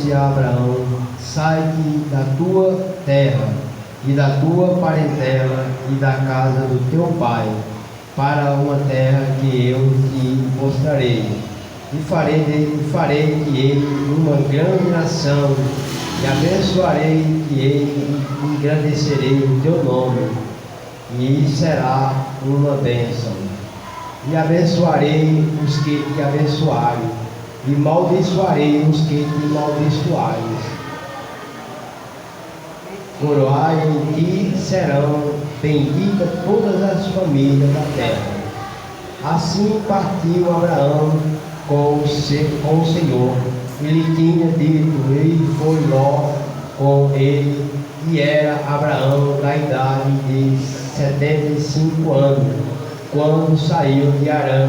disse a Abraão: sai-te da tua terra e da tua parentela e da casa do teu pai, para uma terra que eu te mostrarei, e farei de ele uma grande nação, e abençoarei de ele, e engrandecerei o teu nome, e será uma bênção. E abençoarei os que te abençoarem, e maldiçoarei os que te maldiçoarem. Coroai em ti serão benditas todas as famílias da terra. Assim partiu Abraão com o Senhor, e lhe tinha dito, e foi Ló com ele, e era Abraão da idade de 75 anos, quando saiu de Harã.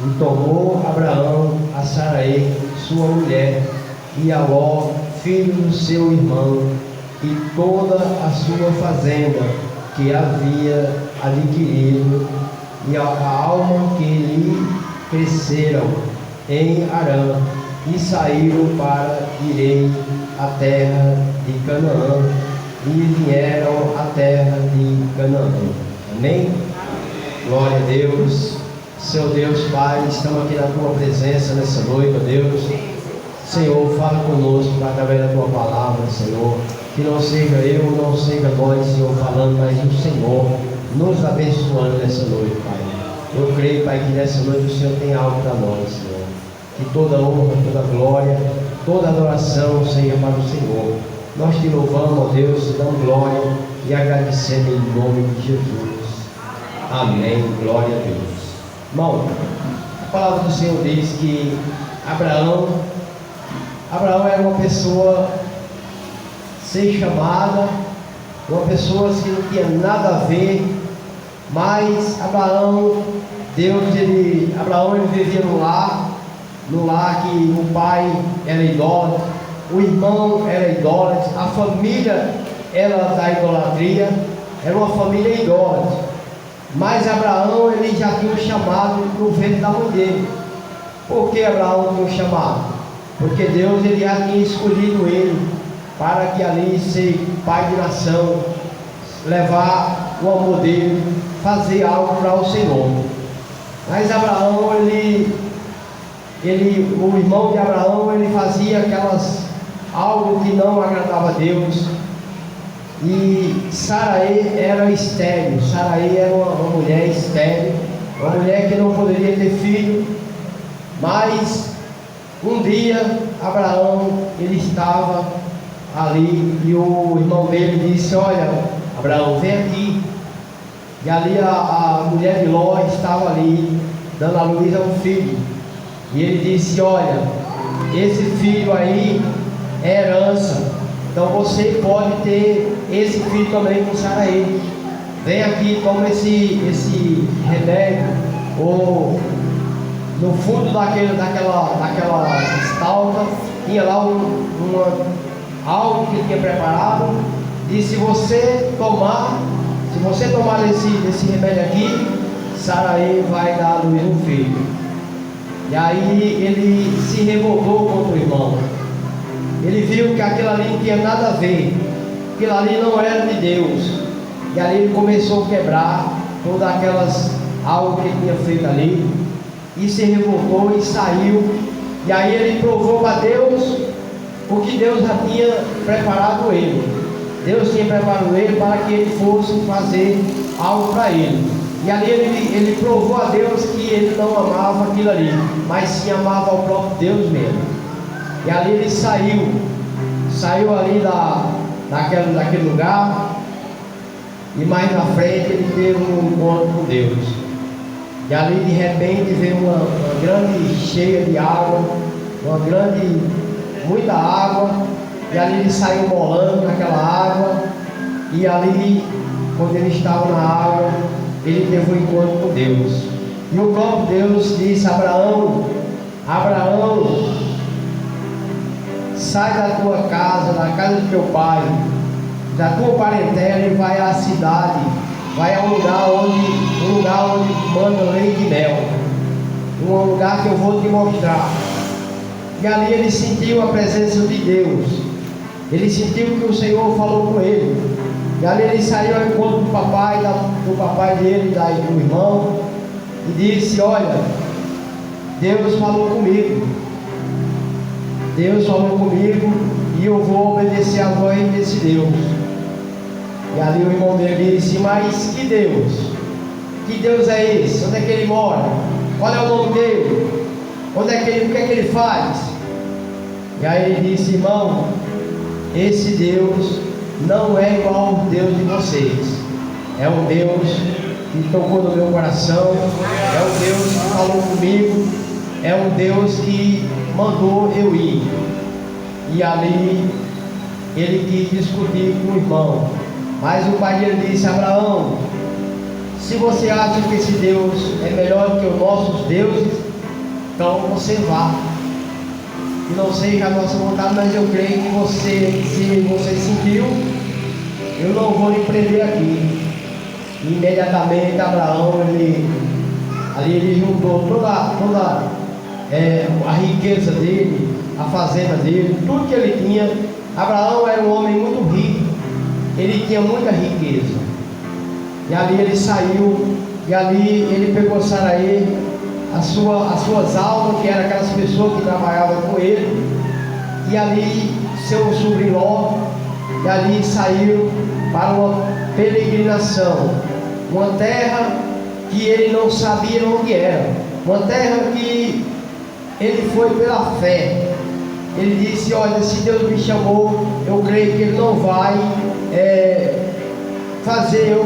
E tomou Abraão a Sarai, sua mulher, e a Ló, filho do seu irmão, e toda a sua fazenda que havia adquirido, e a alma que lhe cresceram em Harã, e saíram para irem à terra de Canaã, e vieram à terra de Canaã. Amém? Glória a Deus. Seu Deus Pai, estamos aqui na Tua presença nessa noite, ó Deus. Senhor, fala conosco através da Tua palavra, Senhor. Que não seja eu, não seja nós, Senhor, falando, mas o Senhor nos abençoando nessa noite, Pai. Eu creio, Pai, que nessa noite o Senhor tem algo para nós, Senhor. Que toda honra, toda glória, toda adoração seja para o Senhor. Nós te louvamos, ó Deus, te damos glória e agradecemos em nome de Jesus. Amém. Glória a Deus. Irmão, a palavra do Senhor diz que Abraão era uma pessoa sem chamada, uma pessoa que não tinha nada a ver, mas Abraão ele vivia no lar que o pai era idólatra, o irmão era idólatra, a família era da idolatria, era uma família idólatra. Mas Abraão ele já tinha um chamado no ventre da mãe dele. Por que Abraão tinha um chamado? Porque Deus ele já tinha escolhido ele para que ali ser pai de nação, levar o amor dele, fazer algo para o Senhor. Mas Abraão o irmão de Abraão ele fazia algo que não agradava a Deus. E Sarai era estéril. Sarai era uma mulher estéril, uma mulher que não poderia ter filho. Mas um dia Abraão ele estava ali e o irmão dele disse: olha, Abraão, vem aqui. E ali a mulher de Ló estava ali dando à luz a um filho. E ele disse: olha, esse filho aí é herança, então você pode ter esse filho também com Sarai. Vem aqui, toma esse remédio, ou no fundo daquela estalta tinha lá algo que tinha preparado, e se você tomar esse remédio aqui, Sarai vai dar a luz um filho. E aí ele se revoltou contra o irmão. Ele viu que aquilo ali não tinha nada a ver, aquilo ali não era de Deus. E ali ele começou a quebrar todas algo que ele tinha feito ali, e se revoltou e saiu. E aí ele provou para Deus o que Deus já tinha preparado ele. Deus tinha preparado ele para que ele fosse fazer algo para ele. E ali ele provou a Deus que ele não amava aquilo ali, mas sim amava o próprio Deus mesmo. E ali ele saiu ali daquele lugar, e mais na frente ele teve um encontro com Deus. E ali de repente veio uma grande cheia de água, muita água, e ali ele saiu molando naquela água, e ali, quando ele estava na água, ele teve um encontro com Deus. E o próprio Deus disse: Abraão, sai da tua casa, da casa do teu pai, da tua parentela, e vai à cidade, vai a um lugar onde manda leite e mel, um lugar que eu vou te mostrar. e ali ele sentiu a presença de Deus. Ele sentiu que o Senhor falou com ele. E ali ele saiu ao encontro do papai dele, do irmão, e disse: olha, Deus falou comigo. Deus falou comigo e eu vou obedecer a voz desse Deus. E ali o irmão dele disse: mas que Deus? Que Deus é esse? Onde é que ele mora? Qual é o nome dele? O que é que ele faz? E aí ele disse: irmão, esse Deus não é igual ao Deus de vocês. É um Deus que tocou no meu coração, é um Deus que falou comigo, é um Deus que mandou eu ir. E ali ele quis discutir com o irmão, mas o pai dele disse: Abraão, se você acha que esse Deus é melhor que os nossos deuses, então você vá. E não seja a nossa vontade, mas eu creio que você, se você sentiu, eu não vou lhe prender aqui. E imediatamente Abraão, ele juntou toda a riqueza dele, a fazenda dele, tudo que ele tinha. Abraão era um homem muito rico, ele tinha muita riqueza. E ali ele saiu, e ali ele pegou Saraí, as suas almas, que eram aquelas pessoas que trabalhavam com ele, e ali seu sobrinho Ló, e ali saiu para uma peregrinação, uma terra que ele não sabia onde era, uma terra que ele foi pela fé. Ele disse: olha, se Deus me chamou, eu creio que Ele não vai fazer eu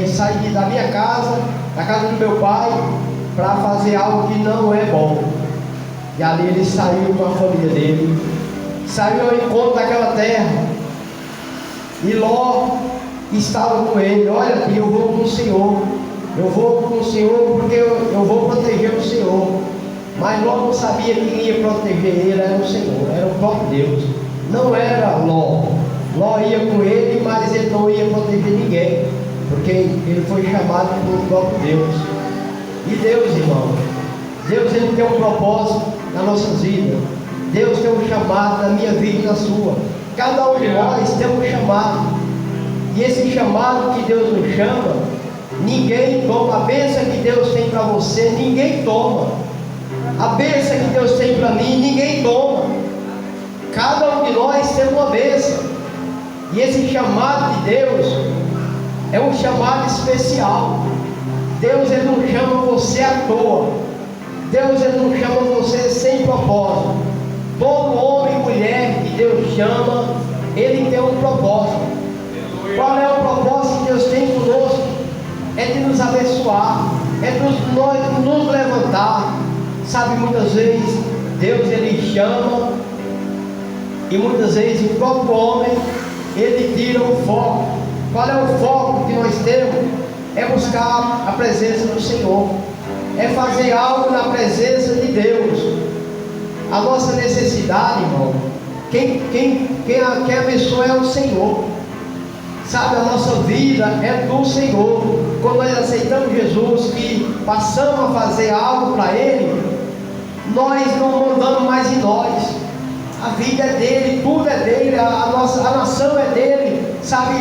sair da minha casa, da casa do meu pai, para fazer algo que não é bom. E ali ele saiu com a família dele, saiu ao encontro daquela terra, e Ló estava com ele: olha, eu vou com o Senhor, porque eu vou proteger o Senhor. Mas Ló não sabia quem ia proteger ele, era o Senhor, era o próprio Deus, não era Ló. Ló ia com ele, mas ele não ia proteger ninguém, porque ele foi chamado pelo próprio Deus. E Deus, irmão, Deus, ele tem um propósito nas nossas vidas. Deus tem um chamado na minha vida e na sua. Cada um de nós tem um chamado, e esse chamado que Deus nos chama, ninguém toma. A bênção que Deus tem para você, ninguém toma. A bênção que Deus tem para mim, ninguém toma. Cada um de nós tem uma bênção, e esse chamado de Deus é um chamado especial. Deus, ele não chama você à toa. Deus, ele não chama você sem propósito. Todo homem e mulher que Deus chama, ele tem um propósito. Qual é o propósito que Deus tem conosco? É de nos abençoar, é de nos levantar. Sabe, muitas vezes Deus, ele chama, e muitas vezes o próprio homem, ele tira o foco. Qual é o foco que nós temos? É buscar a presença do Senhor, é fazer algo na presença de Deus. A nossa necessidade, irmão, quem abençoa é o Senhor. Sabe, a nossa vida é do Senhor. Quando nós aceitamos Jesus, que passamos a fazer algo para Ele, nós não mandamos mais em nós. A vida é dele, tudo é dele, a nação é dele, sabe?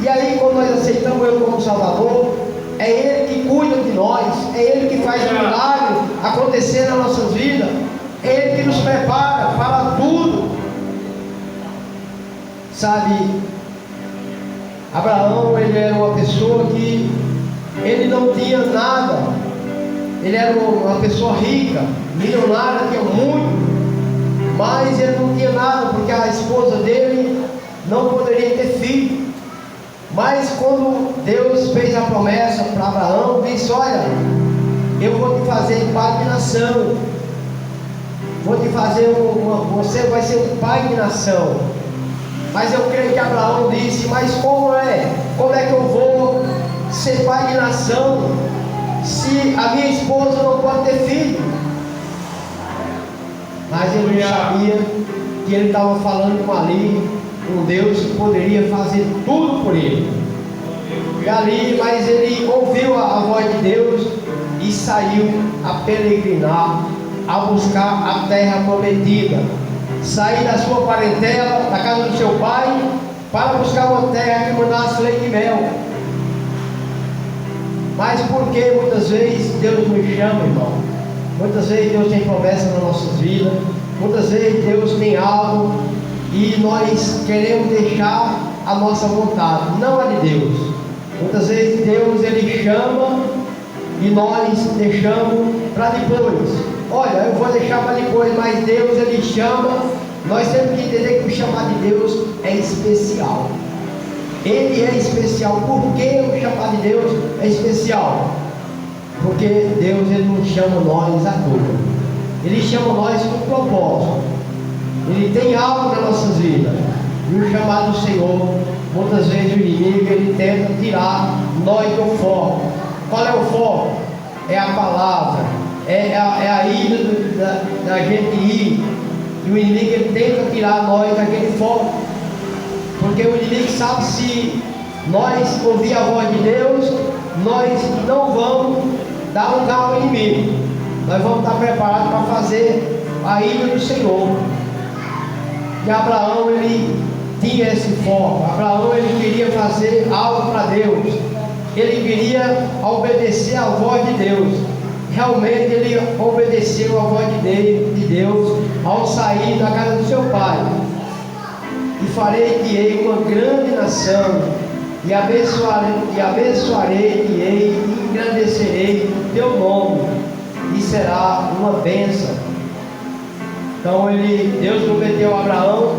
E aí, quando nós aceitamos Ele como Salvador, é Ele que cuida de nós, é Ele que faz o milagre acontecer nas nossas vidas, é Ele que nos prepara para tudo. Sabe, Abraão, ele era uma pessoa que ele não tinha nada, ele era uma pessoa rica, milionária, tinha muito, mas ele não tinha nada, porque a esposa dele não poderia ter filho. Mas quando Deus fez a promessa para Abraão, disse: olha, eu vou te fazer pai de nação, vou te fazer você vai ser um pai de nação. Mas eu creio que Abraão disse: mas como é que eu vou ser pai de nação se a minha esposa não pode ter filho? Mas ele não sabia que ele estava falando com um Deus que poderia fazer tudo por ele. E ali, mas ele ouviu a voz de Deus e saiu a peregrinar a buscar a terra prometida, sair da sua parentela, da casa do seu pai, para buscar uma terra que mandasse leite e mel. Mas por que muitas vezes Deus nos chama, irmão? Muitas vezes Deus tem promessa nas nossas vidas, muitas vezes Deus tem algo e nós queremos deixar a nossa vontade, não a de Deus. Muitas vezes Deus ele chama e nós deixamos para depois. Olha, eu vou deixar para depois, mas Deus ele chama. Nós temos que entender que o chamado de Deus é especial. Ele é especial. Por que o chamado de Deus é especial? Porque Deus ele não chama nós à toa. Ele chama nós com propósito. Ele tem algo nas nossas vidas. E o chamado do Senhor, muitas vezes o inimigo ele tenta tirar nós do foco. Qual é o foco? É a palavra, é a ida da gente ir. E o inimigo ele tenta tirar nós daquele foco. Porque o inimigo sabe, se nós ouvir a voz de Deus, nós não vamos dar lugar ao inimigo. Nós vamos estar preparados para fazer a ira do Senhor. E Abraão ele tinha esse foco. Abraão ele queria fazer algo para Deus. Ele queria obedecer à voz de Deus. Realmente ele obedeceu à voz de Deus ao sair da casa do seu pai. E farei-te-ei uma grande nação, e abençoarei-te-ei e engrandecerei o teu nome, e será uma bênção. Então Deus prometeu a Abraão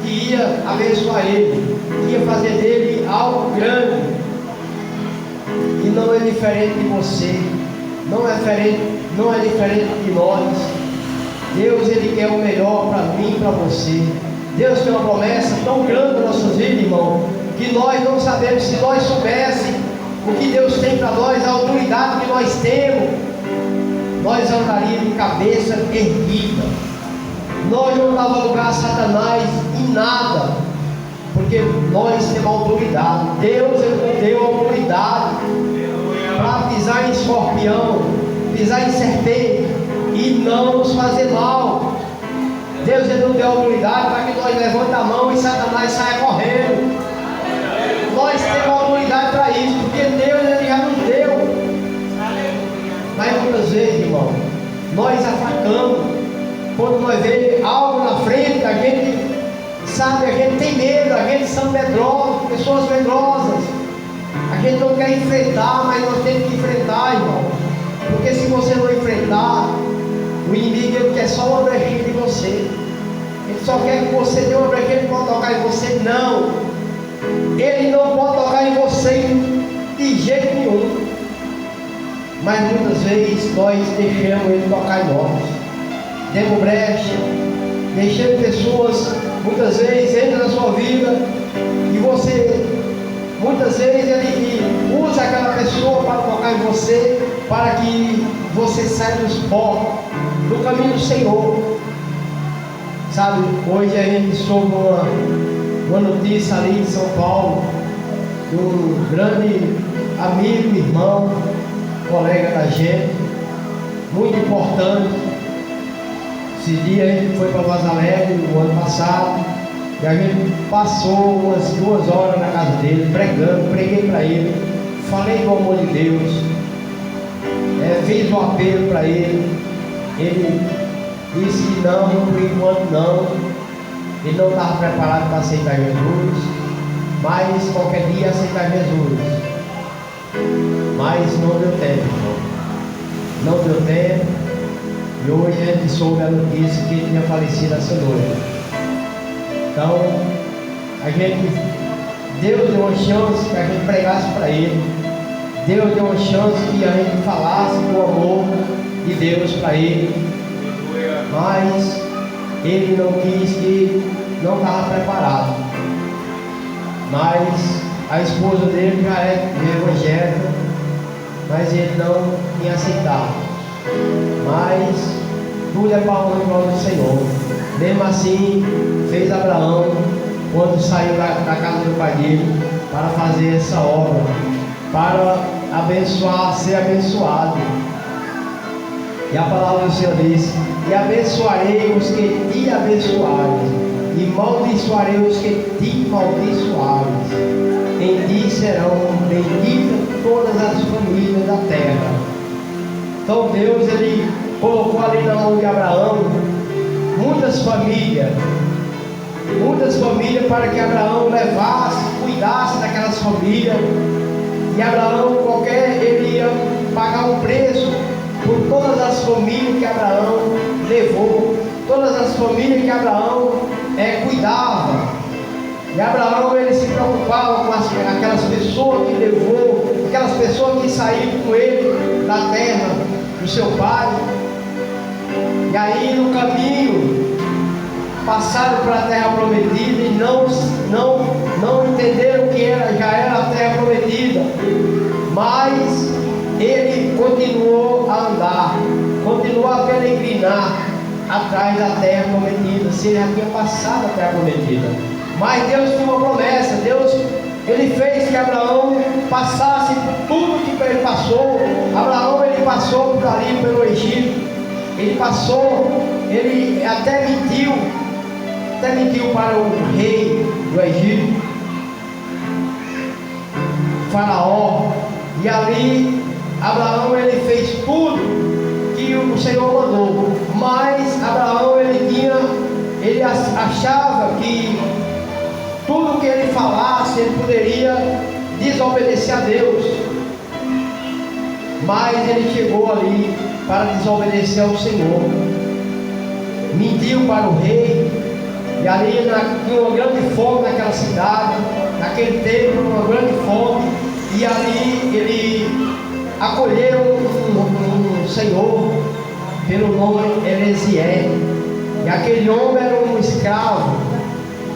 que ia abençoar ele, que ia fazer dele algo grande. E não é diferente de você, não é diferente de nós. Deus ele quer o melhor para mim e para você. Deus tem uma promessa tão grande nas nossas vidas, irmão, que nós não sabemos. Se nós soubéssemos o que Deus tem para nós, a autoridade que nós temos, nós andaríamos de cabeça erguida. Nós não dávamos lugar a Satanás em nada, porque nós temos autoridade. Deus ele nos deu autoridade para pisar em escorpião, pisar em serpente e não nos fazer mal. Deus ele nos deu autoridade para que nós levantemos a mão e Satanás saia correndo. Nós temos autoridade para isso, porque Deus ele já nos deu. Mas muitas vezes, irmão, nós atacamos. Quando nós vemos algo na frente, a gente sabe, a gente tem medo, a gente são medrosos, pessoas medrosas. A gente não quer enfrentar, mas nós temos que enfrentar, irmão. Porque se você não enfrentar, o inimigo ele quer só uma brechinha de você. Ele só quer que você dê uma brechinha, ele pode tocar em você. Não. Ele não pode tocar em você de jeito nenhum. Mas muitas vezes nós deixamos ele tocar em nós. Demos brecha, deixando pessoas, muitas vezes entram na sua vida e você, muitas vezes ele usa aquela pessoa para tocar em você, para que você saia dos focos, do caminho do Senhor. Sabe, hoje a gente soube uma notícia ali em São Paulo, de um grande amigo, irmão, colega da gente, muito importante. Esse dia a gente foi para Vaza Alegre no ano passado e a gente passou umas 2 horas na casa dele, pregando, preguei para ele, falei do amor de Deus, fiz um apelo para ele. Ele disse que não, por enquanto não, ele não estava preparado para aceitar Jesus, mas qualquer dia aceitar Jesus. Mas não deu tempo, irmão. Não deu tempo. E hoje a gente soube a notícia que ele tinha falecido essa noite. Então, Deus deu uma chance que a gente pregasse para ele. Deus deu uma chance que a gente falasse do amor de Deus para ele. Mas ele não quis, que não estava preparado. Mas a esposa dele já é evangélica, mas ele não tinha aceitado. Mas tudo é para a honra e glória do Senhor. Mesmo assim, fez Abraão, quando saiu da casa do pai dele, para fazer essa obra, para abençoar, ser abençoado. E a palavra do Senhor diz: e abençoarei os que te abençoarem, e maldiçoarei os que te maldiçoarem. Em ti serão benditas todas as famílias da terra. Então Deus, Ele colocou ali na mão de Abraão muitas famílias para que Abraão levasse, cuidasse daquelas famílias. E Abraão, ele ia pagar um preço por todas as famílias que Abraão levou, todas as famílias que Abraão cuidava. E Abraão, ele se preocupava com aquelas pessoas que levou, aquelas pessoas que saíram com ele da terra do seu pai. E aí no caminho passaram para a terra prometida e não entenderam que já era a terra prometida. Mas ele continuou a andar, continuou a peregrinar atrás da terra prometida, se ele já tinha passado a terra prometida. Mas Deus tinha uma promessa. Deus, Ele fez que Abraão passasse por tudo que ele passou. Abraão, ele passou por ali, pelo Egito. Ele passou, ele até mentiu para o rei do Egito, Faraó. E ali Abraão, ele fez tudo que o Senhor mandou. Mas Abraão, ele achava que tudo que ele falasse, ele poderia desobedecer a Deus. Mas ele chegou ali para desobedecer ao Senhor. Mentiu para o rei. E ali tinha uma grande fome naquela cidade. Naquele tempo, uma grande fome. E ali ele acolheu um senhor pelo nome Eliezer. E aquele homem era um escravo.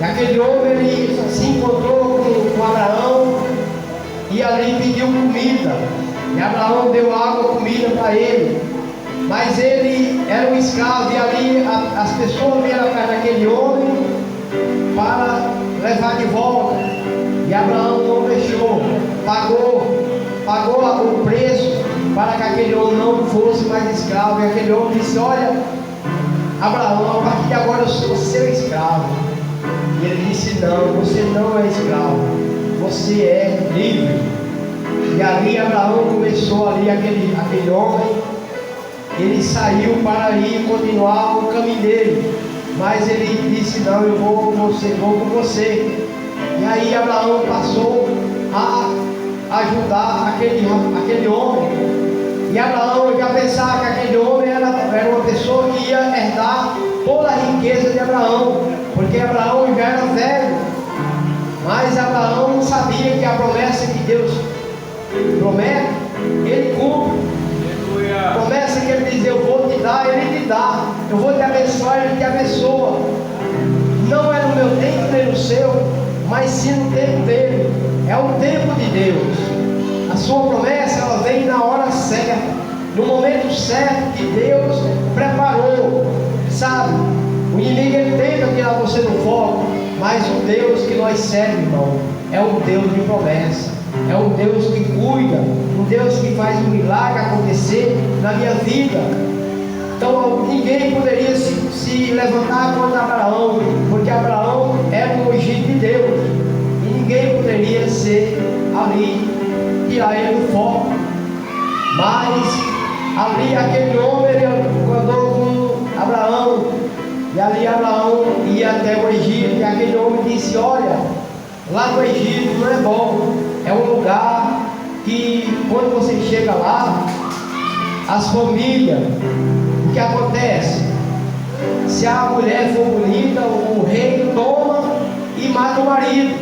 E aquele homem, ele se encontrou com Abraão e ali pediu comida. E Abraão deu água, comida para ele. Mas ele era um escravo e ali as pessoas vieram atrás daquele homem para levar de volta. E Abraão não deixou, pagou o preço para que aquele homem não fosse mais escravo. E aquele homem disse: olha, Abraão, a partir de agora eu sou seu escravo. E ele disse: não, você não é escravo, você é livre. E ali Abraão começou ali, aquele homem, ele saiu para ir continuar o caminho dele. Mas ele disse: não, eu vou com você. E aí Abraão passou a ajudar aquele homem. E Abraão já pensava que aquele homem era uma pessoa que ia herdar toda a riqueza de Abraão, porque Abraão já era velho. Mas Abraão não sabia que a promessa que Deus promete, Ele cumpre. A promessa que Ele diz: eu vou te dar, Ele te dá. Eu vou te abençoar, Ele te abençoa. Não é no meu tempo nem no seu, mas sim no tempo dele. É o tempo de Deus. A sua promessa, ela vem na hora certa, no momento certo que Deus preparou. Sabe, o inimigo, ele tenta tirar você do foco, mas o Deus que nós servimos, irmão, é um Deus de promessa, é um Deus que cuida, um Deus que faz um milagre acontecer na minha vida. Então ninguém poderia se levantar contra Abraão, porque Abraão era um ungido de Deus, e ninguém poderia ser ali, tirar ele do foco. Mas ali aquele homem, ele andou com Abraão, e ali Abraão ia até o Egito, e aquele homem disse: olha, lá no Egito não é bom, é um lugar que quando você chega lá, as famílias, o que acontece? Se a mulher for bonita, o rei toma e mata o marido.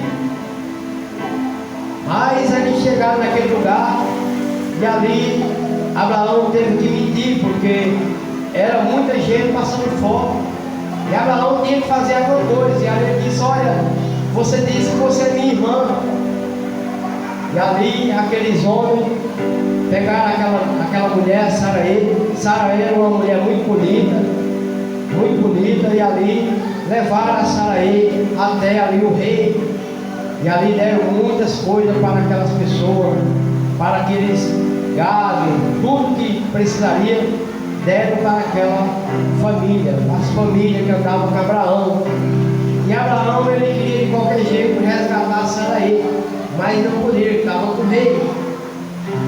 Mas eles chegaram naquele lugar, e ali Abraão teve que mentir, porque era muita gente passando fome, e Abraão tinha que fazer alguma coisa. E ali ele disse: olha, você disse que você é minha irmã. E ali aqueles homens pegaram aquela mulher, Saraí. Saraí era uma mulher muito bonita, e ali levaram a Saraí até ali o rei. E ali deram muitas coisas para aquelas pessoas, para aqueles gado, tudo que precisaria. deram para aquela família, as famílias que andavam com Abraão. E Abraão, ele queria de qualquer jeito resgatar Saraí, mas não podia, ele estava com o rei.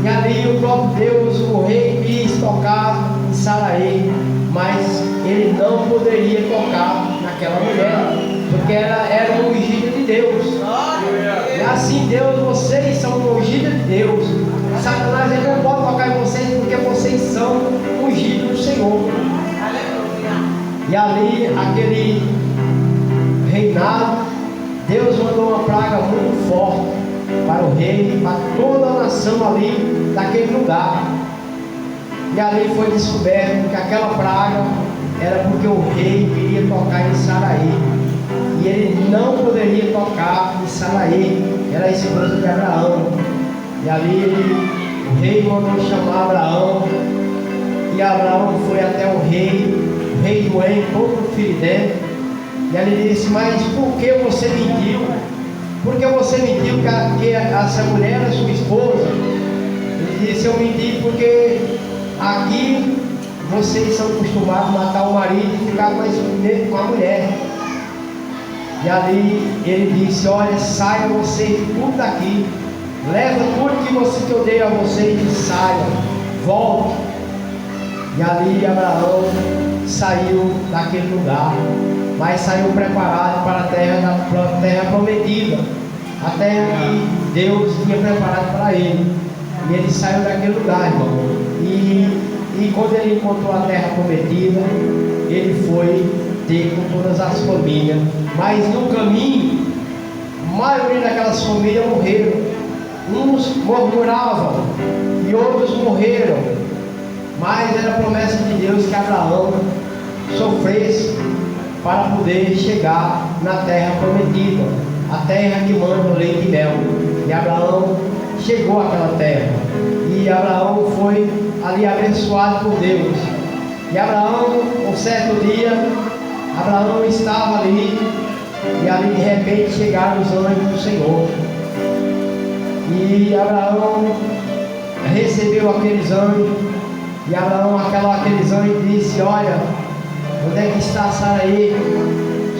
E ali o próprio Deus, o rei, quis tocar em Saraí, mas ele não poderia tocar naquela mulher, porque era um ungido de Deus. E assim, Deus, vocês são ungidos de Deus. Satanás, ele não pode tocar em vocês, porque vocês são ungidos do Senhor. E ali, aquele reinado, Deus mandou uma praga muito forte para o rei, para toda a nação ali daquele lugar. E ali foi descoberto que aquela praga era porque o rei queria tocar em Saraí, e ele não poderia tocar em Saraí, era a esposa de Abraão. E ali o rei mandou chamar Abraão, e Abraão foi até o rei doente, todo feridento. E ele disse: mas por que você mentiu? Por que você mentiu que essa mulher era sua esposa? Ele disse: eu menti porque aqui vocês são acostumados a matar o marido e ficar com a mulher. E ali ele disse: olha, saia vocês tudo daqui, leva tudo que eu dei a vocês e saia, volte. E ali Abraão saiu daquele lugar, mas saiu preparado para a terra prometida, a terra que Deus tinha preparado para ele. E ele saiu daquele lugar, irmão. E quando ele encontrou a terra prometida, ele foi ter com todas as famílias. Mas no caminho, a maioria daquelas famílias morreram. Uns murmuravam e outros morreram. Mas era a promessa de Deus que Abraão sofresse para poder chegar na terra prometida, a terra que manda leite e mel. E Abraão chegou àquela terra, e Abraão foi ali abençoado por Deus. E Abraão, um certo dia, Abraão estava ali, e ali de repente chegaram os anjos do Senhor, e Abraão recebeu aqueles anjos. E Abraão, aqueles anjos, disse: olha, onde é que está Saraí?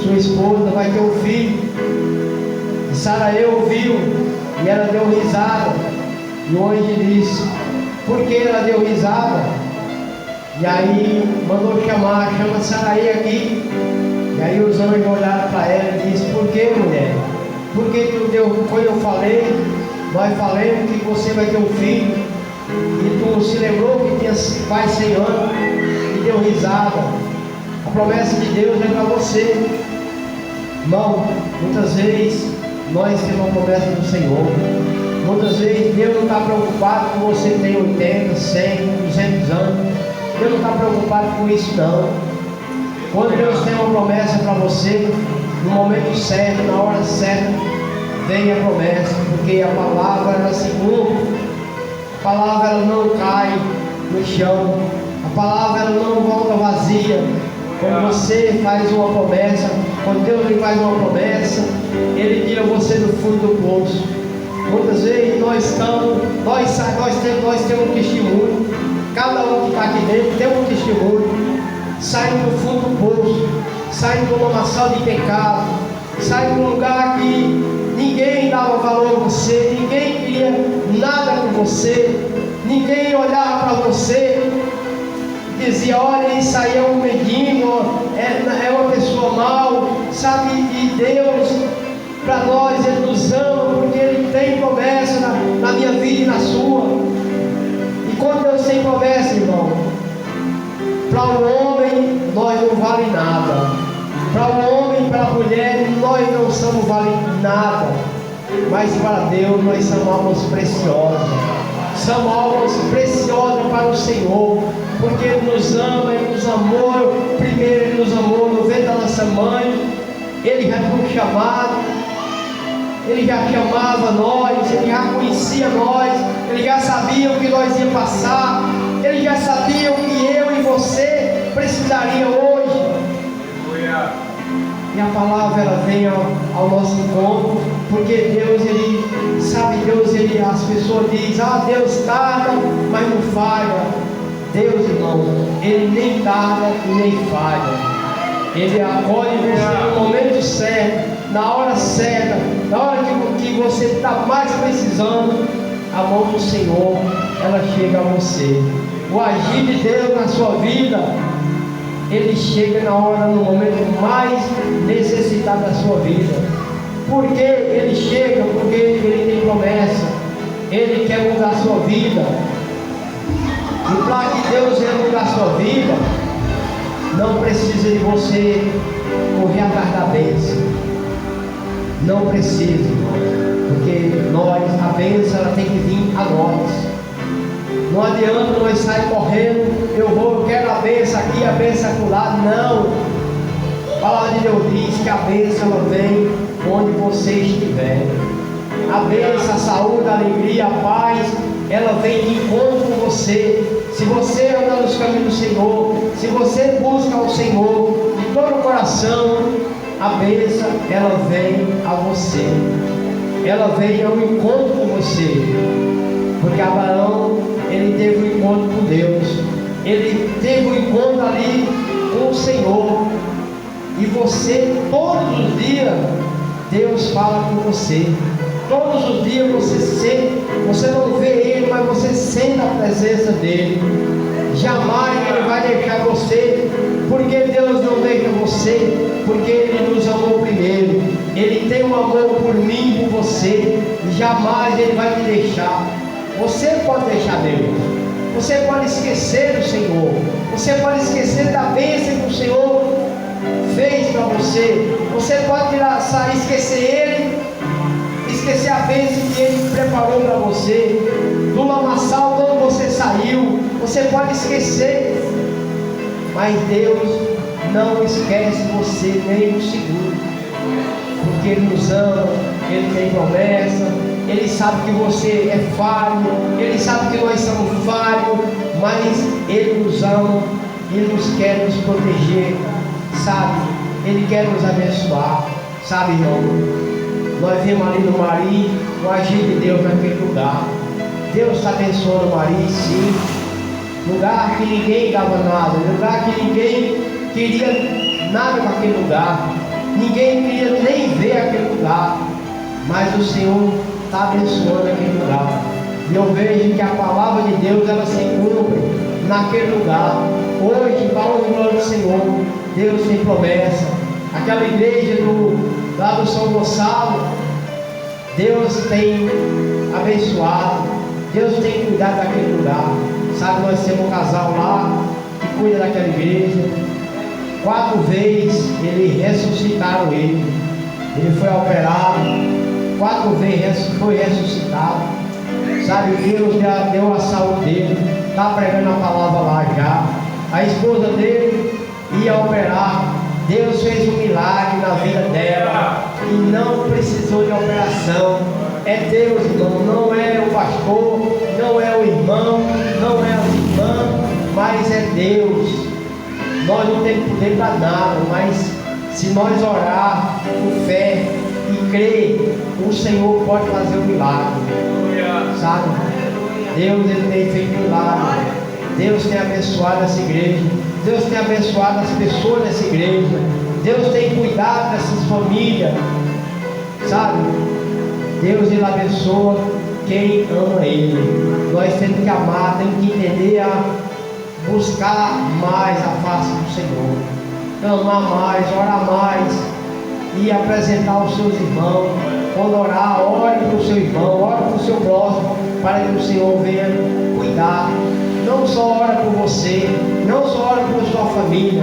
Sua esposa vai ter um filho. E Saraí ouviu, e ela deu risada. E o anjo disse: por que ela deu risada? E aí mandou chama Saraí aqui. E aí os anjos olharam para ela e disse: por que, mulher? Por que tu deu? Quando eu falei, nós falamos que você vai ter um filho, e tu se lembrou que tinha quase 100 anos e deu risada. A promessa de Deus é para você, irmão. Muitas vezes nós temos uma promessa do Senhor. Muitas vezes Deus não está preocupado com você ter 80, 100, 200 anos. Deus não está preocupado com isso, não. Quando Deus tem uma promessa para você, no momento certo, na hora certa, vem a promessa, porque a palavra ela se cumpre. A palavra ela não cai no chão, a palavra ela não volta vazia. Quando você faz uma promessa, quando Deus lhe faz uma promessa, Ele tira você do fundo do poço. Muitas vezes nós temos um testemunho, cada um que está aqui dentro tem um testemunho, saindo do fundo do poço, saindo de uma lamaçal de pecado, saindo de um lugar que ninguém dava valor a você, ninguém queria nada com você, ninguém olhava para você e dizia: olha, isso aí é um mendigo, é uma pessoa mal, sabe? E Deus, para nós, Ele nos ama, porque Ele tem promessa na minha vida e na sua. E quando Deus tem promessa, irmão, para o homem nós não vale nada. Para o homem, para a mulher, nós não somos vale nada, mas para Deus nós somos almas preciosas. Somos almas preciosas para o Senhor, porque Ele nos ama, Ele nos amou. Primeiro Ele nos amou no ventre da nossa mãe. Ele já foi chamado, Ele já chamava nós, Ele já conhecia nós, Ele já sabia o que nós ia passar, Ele já sabia o que eu e você precisaria hoje. E a palavra ela vem ao nosso encontro, porque Deus, Ele sabe, as pessoas dizem: ah, Deus tarda, mas não falha. Deus, irmão, Ele nem tarda e nem falha. Ele acolhe você no momento certo, na hora certa, na hora que você está mais precisando. A mão do Senhor, ela chega a você. O agir de Deus na sua vida, Ele chega na hora, no momento mais necessitado da sua vida. Por que Ele chega? Porque Ele tem promessa. Ele quer mudar a sua vida. E para que Deus venha mudar a sua vida, não precisa de você correr atrás da bênção. Não precisa, irmão. Porque a bênção ela tem que vir a nós. Não adianta nós sair correndo, eu quero a bênção aqui, a bênção acolá. Não. A palavra de Deus diz que a bênção ela vem onde você estiver. A bênção, a saúde, a alegria, a paz, ela vem de encontro com você. Se você anda nos caminhos do Senhor, se você busca o Senhor de todo o coração, a bênção ela vem a você. Ela vem ao encontro com você. Porque Abraão, ele teve um encontro com Deus. Ele teve um encontro ali com o Senhor. E você, todos os dias, Deus fala com você. Todos os dias você não vê Ele, mas você sente a presença dEle. Jamais Ele vai deixar você. Porque Deus não deixa você, porque Ele nos amou primeiro. Ele tem um amor por mim e por você. Jamais Ele vai te deixar. Você pode deixar Deus. Você pode esquecer do Senhor. Você pode esquecer da bênção que o Senhor fez para você. Você pode esquecer Ele, esquecer a bênção que Ele preparou para você. Do lamaçal, quando você saiu, você pode esquecer. Mas Deus não esquece você nem um segundo. Porque Ele nos ama, Ele tem promessa, Ele sabe que você é falho, Ele sabe que nós somos falhos, mas Ele nos ama, Ele nos quer nos proteger, sabe? Ele quer nos abençoar, sabe, irmão? Nós vimos ali no Mari, o agir de Deus naquele lugar. Deus está abençoando o Mari, sim. Lugar que ninguém dava nada, lugar que ninguém queria nada com aquele lugar. Ninguém queria nem ver aquele lugar, mas o Senhor está abençoando aquele lugar. E eu vejo que a palavra de Deus ela se cumpre naquele lugar. Hoje, para o glória do Senhor, Deus tem promessa. Aquela igreja lá do São Gonçalo, Deus tem abençoado, Deus tem cuidado daquele lugar. Sabe, nós temos um casal lá que cuida daquela igreja. 4 vezes ele ressuscitaram ele. Ele foi operado, 4 vezes foi ressuscitado. Sabe, Deus deu a saúde dele. Está pregando a palavra lá já. A esposa dele ia operar. Deus fez um milagre na vida dela e não precisou de operação. É Deus, irmão, não é o pastor, não é o irmão, não é a irmã, mas é Deus. Nós não temos poder para nada, mas se nós orar com fé e crer, o Senhor pode fazer um milagre. Sabe? Deus ele tem feito milagre. Deus tem abençoado essa igreja. Deus tem abençoado as pessoas dessa igreja. Deus tem cuidado dessas famílias. Sabe? Deus ele abençoa quem ama Ele. Nós temos que amar, temos que entender a buscar mais a face do Senhor, amar mais, orar mais e apresentar aos seus irmãos. Quando orar, ore para o seu irmão, ore para o seu próximo, para que o Senhor venha cuidar. Não só ore por você, não só ore por sua família,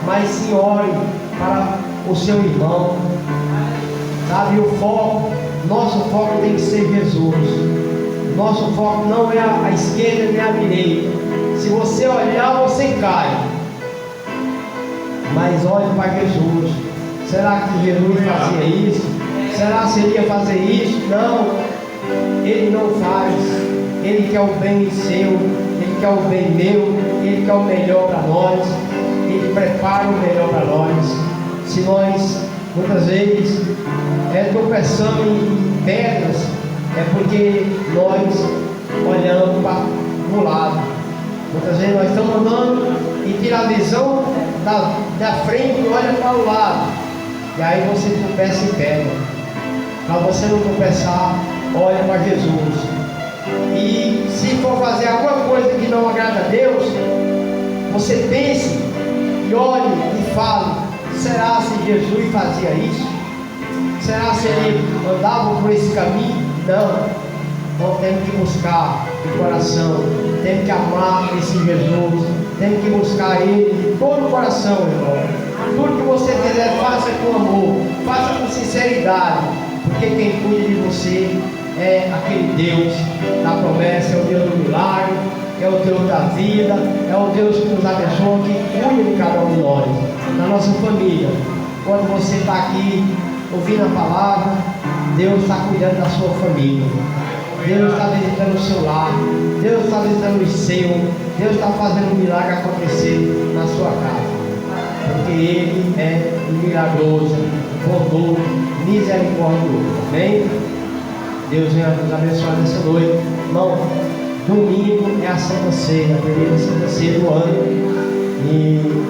mas sim ore para o seu irmão. Sabe, o foco, nosso foco tem que ser Jesus. Nosso foco não é a esquerda nem a direita. Se você olhar, você cai. Mas olhe para Jesus. Será que Jesus fazia isso? Será que ele ia fazer isso? Não. Ele não faz. Ele quer o bem seu. Ele quer o bem meu. Ele quer o melhor para nós. Ele prepara o melhor para nós. Se nós, muitas vezes, tropeçamos em pedras, é porque nós olhamos para o lado. Muitas vezes nós estamos andando e tira a visão da frente e olha para o lado. E aí você tropeça e pega. Para você não tropeçar, olha para Jesus. E se for fazer alguma coisa que não agrada a Deus, você pense e olhe e fale: será se Jesus fazia isso? Será se ele andava por esse caminho? Não. Então temos que buscar de coração, temos que amar esse Jesus, temos que buscar Ele de todo o coração, irmão. Tudo que você fizer, faça com amor, faça com sinceridade, porque quem cuida de você é aquele Deus da promessa, é o Deus do milagre, é o Deus da vida, é o Deus que nos abençoa, que cuida de cada um de nós, da nossa família. Quando você está aqui ouvindo a palavra, Deus está cuidando da sua família. Deus está visitando o seu lar, Deus está visitando o seu, Deus está fazendo um milagre acontecer na sua casa, porque Ele é milagroso, bondoso, misericordioso. Amém? Deus venha nos abençoar nessa noite. Irmão, domingo é a Santa Ceia, a primeira Santa Ceia do ano, e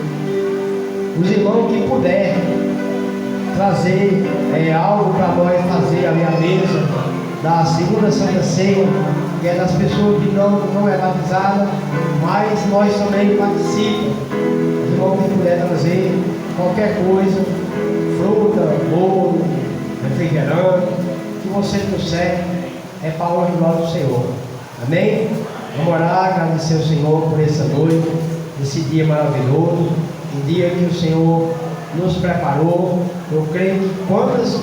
os irmãos que puderem trazer algo para nós fazer ali à mesa da segunda Santa Ceia, que é das pessoas que não é batizada, mas nós também participamos. Os irmãos que puderem trazer qualquer coisa, fruta, bolo, refrigerante, que você trouxer, é para a honra e glória do Senhor. Amém? Vamos orar, agradecer ao Senhor por essa noite, esse dia maravilhoso, um dia que o Senhor nos preparou. Eu creio que quantas